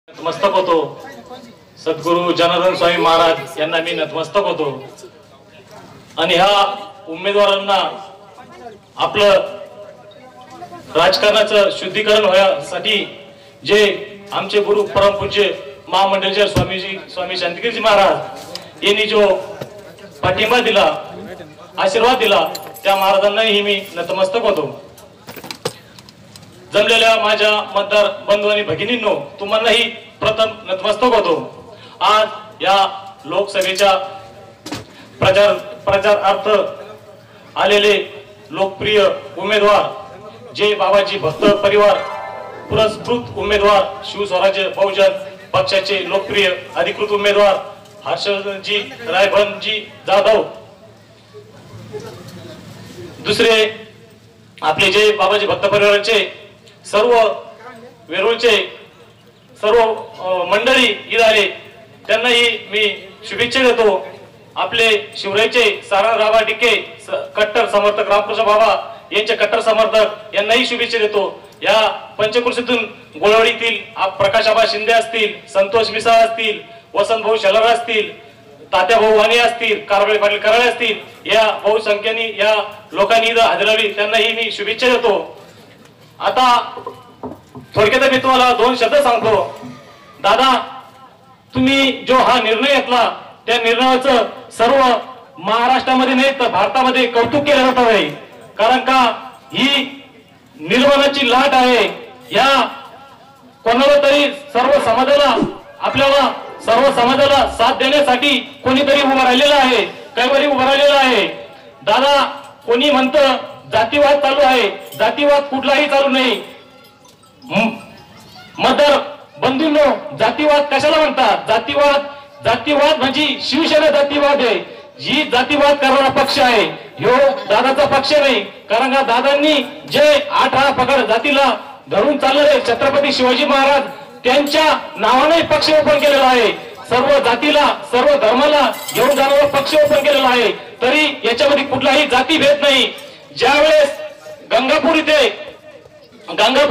नतमस्तक होतो. सद्गुरू जनार्दन स्वामी महाराज यांना मी नतमस्तक होतो. आणि ह्या उमेदवारांना आपलं राजकारणाचं शुद्धीकरण होण्यासाठी जे आमचे गुरु परमपूज्य महामंडळचे स्वामी शांतिगिरीजी महाराज यांनी जो पाठिंबा दिला, आशीर्वाद दिला, त्या महाराजांनाही मी नतमस्तक होतो. जमलेल्या माझ्या मतदार बंधू आणि भगिनींनो, तुम्हालाही प्रथम नतमस्तक होतो. आज या लोकसभेच्या प्रचारार्थ आलेले लोकप्रिय उमेदवार जे बाबाजी भक्त परिवार पुरस्कृत उमेदवार शिवस्वराज्य बहुजन पक्षाचे लोकप्रिय अधिकृत उमेदवार हर्षवर्धनजी रायभनजी जाधव, दुसरे आपले जे बाबाजी भक्त परिवाराचे सर्व वेरूळचे सर्व मंडळी इथे आले, त्यांनाही मी शुभेच्छा देतो. आपले शिवरायचे सारारावा डिके कट्टर समर्थक रामकृष्ण बाबा यांचे कट्टर समर्थक यांनाही शुभेच्छा देतो. या पंचकृषीतून गोळवडीतील प्रकाशाबा शिंदे असतील, संतोष मिसाळ असतील, वसंत भाऊ शेलार असतील, तात्या भाऊ वाणी असतील, कारवळे पाटील कराळे असतील, या बहुसंख्येने या लोकांनी इथं हजरावी, त्यांनाही मी शुभेच्छा देतो. आता थोडक्यात मी तुम्हाला दोन शब्द सांगतो. दादा, तुम्ही जो हा निर्णय घेतला त्या निर्णयाचं सर्व महाराष्ट्रामध्ये नाही तर भारतामध्ये कौतुक केलं जात आहे. कारण का ही निर्माणाची लाट आहे. या कोणाला तरी सर्व समाजाला, आपल्याला सर्व समाजाला साथ देण्यासाठी कोणीतरी उभं राहिलेलं आहे, काहीतरी उभं राहिलेलं आहे. दादा, कोणी म्हणतं जातीवाद चालू आहे, जातीवाद कुठलाही चालू नाही. मतदार बंधूंनो, जातीवाद कशाला म्हणतात? जातीवाद म्हणजे शिवसेना जातीवाद आहे. जी जातीवाद करणारा पक्ष आहे ह्यो दादाचा पक्ष नाही. कारण का दादांनी जे 8 पगड जातीला धरून चाललेले छत्रपती शिवाजी महाराज त्यांच्या नावाने पक्ष ओपन केलेला आहे. सर्व जातीला, सर्व धर्माला घेऊन जाणारा पक्ष ओपन केलेला आहे. तरी याच्यामध्ये कुठलाही जाती भेद नाही. ज्यावेळेस गंगापूर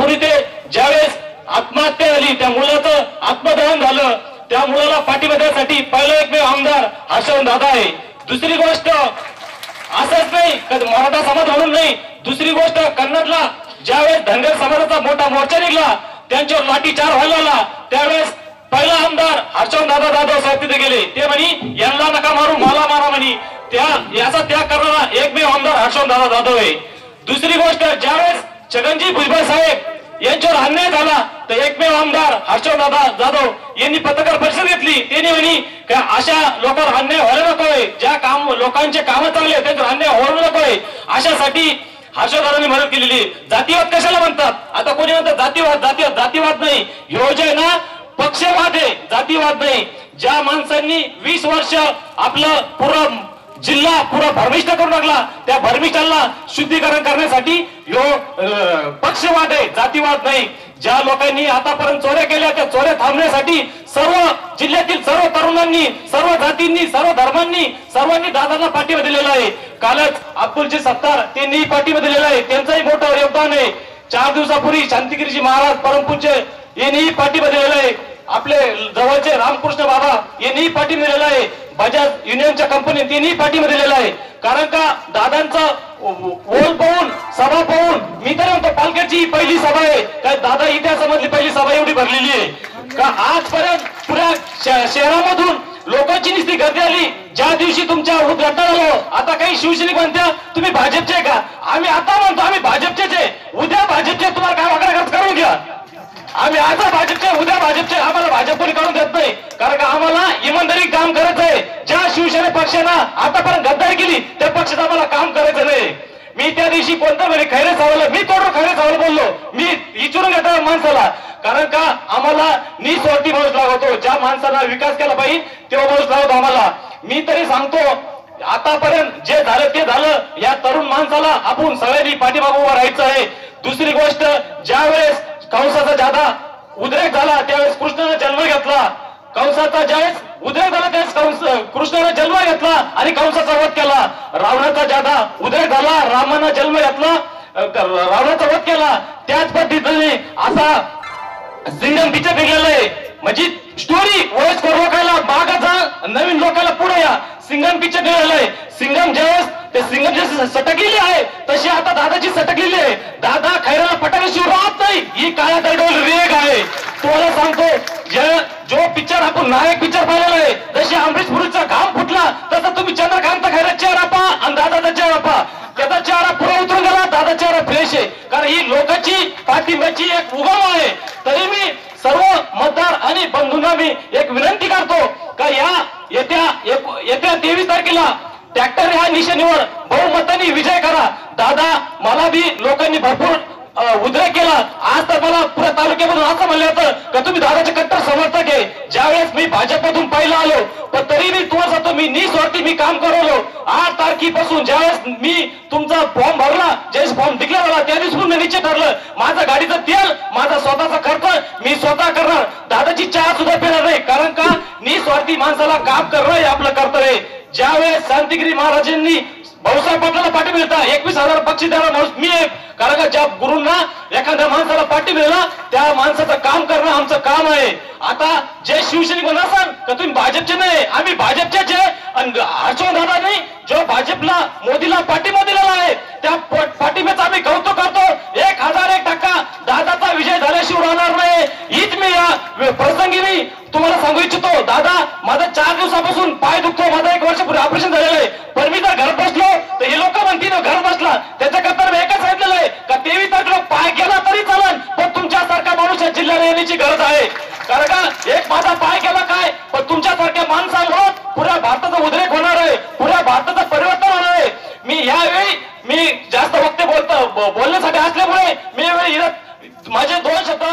इथे ज्यावेळेस आत्महत्या झाली, त्या मुलाचं आत्मदहन झालं, त्या मुलाला पाठिंबा देण्यासाठी पहिला एकमेव आमदार हर्षवर्धन दादा आहे. दुसरी गोष्ट असंच नाही, मराठा समाज म्हणून नाही, दुसरी गोष्ट कन्नडला ज्यावेळेस धनगर समाजाचा मोठा मोर्चा निघाला, त्यांच्यावर लाठीचार व्हायला लागला, त्यावेळेस पहिला आमदार हर्षवर्धन दादा जाधव साहेब तिथे गेले. ते म्हणी यांना नका मारू, मला मारा म्हणी. याचा त्याग करणारा एकमेव आमदार हर्षवर्धन दादा जाधव आहे. दुसरी गोष्ट, ज्यावेळेस छगनजी भुजबळ साहेब यांच्यावर अन्याय झाला तर एकमेव आमदार हर्षवर्धन दादा जाधव यांनी पत्रकार परिषद घेतली. त्यांनी म्हणी अशा लोकांवर अन्याय व्हायला नकोय, ज्या लोकांचे काम चांगले त्यांच्यावर अन्याय होऊ नकोय, अशासाठी हर्षवर्धनांनी मदत केलेली. जातीवाद कशाला म्हणतात? आता कोणी म्हणतात जातीवाद नाही, योजना पक्षवाद आहे, जातीवाद नाही. ज्या माणसांनी 20 वर्ष आपलं पुरं जिल्हा पुरा भरमिष्ट करून टाकला, त्या भरमिष्टाला शुद्धीकरण करण्यासाठी पक्षवाद आहे, जातीवाद नाही. ज्या लोकांनी आतापर्यंत चोऱ्या केल्या त्या चोऱ्या थांबण्यासाठी सर्व जिल्ह्यातील सर्व तरुणांनी, सर्व जातींनी, सर्व धर्मांनी, सर्वांनी दादांना पाठिंबा दिलेला आहे. कालच अब्दुलजी सत्तार त्यांनी पाठिंबा दिलेला आहे, त्यांचंही मोठं योगदान आहे. 4 दिवसापूर्वी शांतिगिरीजी महाराज परमपूज्य यांनीही पाठिंबा दिलेला आहे. आपले जवळचे रामकृष्ण बाबा यांनीही पाठिंबा दिलेला आहे. बजाज युनियनच्या कंपनी त्यांनीही पाठिंबा दिलेला आहे. कारण का दादांचा ओल पाहून, सभा पाहून, मी तर म्हणतो पालख्याची पहिली सभा आहे काय, दादा इतिहासामधली पहिली सभा एवढी भरलेली आहे का आजपर्यंत पुऱ्या शहरामधून लोकांची नुसती गर्दी आली. ज्या दिवशी तुमच्या उद्घाटन झालं, आता काही शिवसैनिक म्हणत्या तुम्ही भाजपचे का? आम्ही आता म्हणतो आम्ही भाजपचेच आहे. उद्या भाजपचे, तुम्हाला काय वाकडा खर्च करून घ्या. आम्ही आता भाजपचे, उद्या भाजपचे, आम्हाला भाजप कोणी करून देत नाही. कारण का आम्हाला इमानदारी काम करायचं आहे. ज्या शिवसेना पक्षानं आतापर्यंत गद्दारी केली त्या पक्षात आम्हाला काम करायचं नाही. मी त्या दिवशी कोणतं म्हणे खैरे सावला, मी तोडून खैरे सावला बोललो, मी विचारून घेतो माणसाला. कारण का आम्हाला निस्वार्थी माणूस लागतो. ज्या माणसाला विकास केला पाहिजे तेव्हा माणूस लागतो आम्हाला. मी तरी सांगतो आतापर्यंत जे झालं ते झालं. या तरुण माणसाला आपण सगळ्यांनी पाठीमागे उभं राहायचं आहे. दुसरी गोष्ट, ज्यावेळेस कंसाचा जादा उद्रेक झाला त्यावेळेस कृष्णाने जन्म घेतला. कंसाचा ज्यावेळेस उद्रेक झाला त्यावेळेस कृष्णाने जन्म घेतला आणि कंसाचा वध केला. रावणाचा जादा उद्रेक झाला, रामानं जन्म घेतला, रावणाचा वध केला. त्याच पद्धतीने असा सिंगम पिक्चर निघालेलं आहे. म्हणजे स्टोरी वयस्कर लोकांना मागं जा, नवीन लोकांना पुढे या. सिंगम पिक्चर निघालेलं आहे. सिंगम ज्यावेळेस ते सिंगम जशी सटकलेली आहे तशी आता दादाची सटकलेली आहे. दादा खैराला पटाकाशिवाय राहत नाही, ही काळ्या दगडावर रेग आहे. तुम्हाला सांगतो, जो पिक्चर आपण नायक पिक्चर पाहिलेला आहे, जशी अमरीश पुरीचा घाम फुटला तसं तुम्ही चंद्रकांत खैराचा चेहरा पहा आणि दादाचा चेहरा पहा. त्याचा चेहरा पुढे उतरून गेला, दादा चेहरा फ्रेश आहे. कारण ही लोकांची पाठिंब्याची एक उगम आहे. तरी मी सर्व मतदार आणि बंधूंना मी एक विनंती करतो का येत्या 23 तारखेला ट्रॅक्टर ह्या निशाणीवर बहुमताने विजय करा. दादा, मला बी लोकांनी भरपूर उद्रेक केला. आज तर मला पुऱ्या तालुक्यामधून असं म्हणलं होतं का तुम्ही दादाचे कट्टर समर्थक आहे. ज्यावेळेस मी भाजपमधून पहिला आलो, पण तरी मी तुम्हाला सांगतो, मी निस्वार्थी मी काम करवलो. 8 तारखेपासून ज्यावेळेस मी तुमचा फॉर्म भरला, ज्यावेळेस फॉर्म डिक्लेअर झाला, त्या दिवशी मी निश्चित ठरलं माझं गाडीचं तेल, माझा स्वतःचा खर्च मी स्वतः करणार. दादाची चहा सुद्धा पिणार नाही. कारण का निस्वार्थी माणसाला काम करणं हे आपलं कर्तव्य. ज्यावेळेस शांतिगिरी महाराजांनी भाऊसाहेब पाटलाला पाठिंबा दिला, 21,000 बक्षीस द्यायला माणूस मी आहे. कारण का ज्या गुरूंना एखाद्या माणसाला पाठिंबा दिला त्या माणसाचं काम करणं आमचं काम आहे. आता जे शिवसैनिक म्हणा का तुम्ही भाजपचे नाही, आम्ही भाजपचेच आहे. आणि हर्षवर्धन दादांनी जो भाजपला मोदीला पाठिंबा दिलेला आहे त्या पाठिंब्याचा आम्ही कौतुक करतो. 1001% दादाचा विजय झाल्याशिवाय राहणार नाही. हीच मी या प्रसंगी मी तुम्हाला सांगू इच्छितो. दादा, माझा 4 दिवसापासून पाय दुखतो, माझा 1 वर्षापूर्वी ऑपरेशन झालेलं आहे. पण मी जर घर बसलो तर हे लोक म्हणतील घर बसला. त्याच्याकरता मी एकच सांगितलेलं आहे का 23 तारखेला पाय गेला तरी चालेल, पण तुमच्यासारख्या माणूस या जिल्ह्याला येण्याची गरज आहे. कारण का एक माझा पाय गेला काय, पण तुमच्यासारख्या माणसामुळे पुऱ्या भारताचा उद्रेक होणार आहे, पुऱ्या भारताचं परिवर्तन होणार आहे. मी यावेळी जास्त वक्ते बोलण्यासाठी असल्यामुळे मी माझे 2 शब्द